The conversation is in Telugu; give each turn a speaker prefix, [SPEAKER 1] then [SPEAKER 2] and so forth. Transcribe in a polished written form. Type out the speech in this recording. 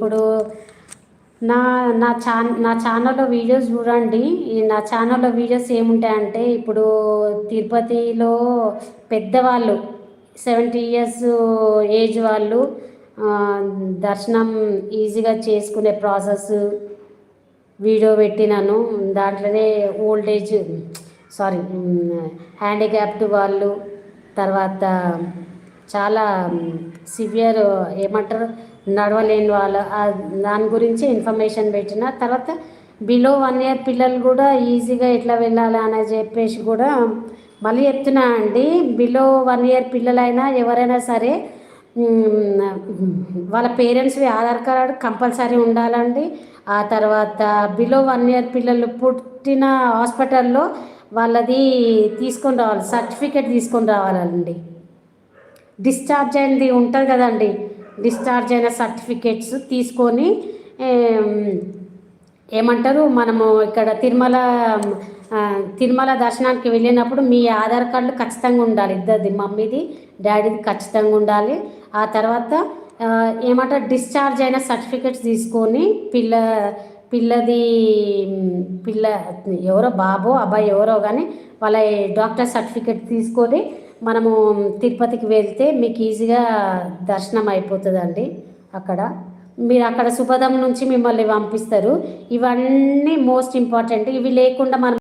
[SPEAKER 1] ఇప్పుడు నా నా ఛానల్లో వీడియోస్ చూడండి. నా ఛానల్లో వీడియోస్ ఏముంటాయంటే, ఇప్పుడు తిరుపతిలో పెద్దవాళ్ళు 70 ఇయర్స్ ఏజ్ వాళ్ళు దర్శనం ఈజీగా చేసుకునే ప్రాసెస్ వీడియో పెట్టినాను. దాంట్లోనే ఓల్డేజ్ హ్యాండిక్యాప్డ్ వాళ్ళు, తర్వాత చాలా సివియర్ ఏమంటారు నడవలేని వాళ్ళు, దాని గురించి ఇన్ఫర్మేషన్ పెట్టిన. తర్వాత బిలో 1 ఇయర్ పిల్లలు కూడా ఈజీగా ఎట్లా వెళ్ళాలి అని చెప్పేసి కూడా మళ్ళీ చెప్తున్నా అండి. బిలో 1 ఇయర్ పిల్లలైనా ఎవరైనా సరే వాళ్ళ పేరెంట్స్వి ఆధార్ కార్డు కంపల్సరీ ఉండాలండి. ఆ తర్వాత బిలో 1 ఇయర్ పిల్లలు పుట్టిన హాస్పిటల్లో వాళ్ళది తీసుకొని రావాలి, సర్టిఫికేట్ తీసుకొని రావాలండి. డిశ్చార్జ్ అయింది ఉంటుంది కదండి, డిశ్చార్జ్ అయిన సర్టిఫికేట్స్ తీసుకొని ఏమంటారు, మనము ఇక్కడ తిరుమల దర్శనానికి వెళ్ళినప్పుడు మీ ఆధార్ కార్డులు ఖచ్చితంగా ఉండాలి. ఇద్దరిది, మమ్మీది డాడీది ఖచ్చితంగా ఉండాలి. ఆ తర్వాత ఏమంటారు డిశ్చార్జ్ అయిన సర్టిఫికేట్స్ తీసుకొని పిల్ల ఎవరో బాబో అబ్బాయి ఎవరో కానీ వాళ్ళ డాక్టర్ సర్టిఫికేట్ తీసుకొని మనము తిరుపతికి వెళ్తే మీకు ఈజీగా దర్శనం అయిపోతుందండి. మీరు అక్కడ సుభదం నుంచి మిమ్మల్ని పంపిస్తారు. ఇవన్నీ మోస్ట్ ఇంపార్టెంట్. ఇవి లేకుండా మనం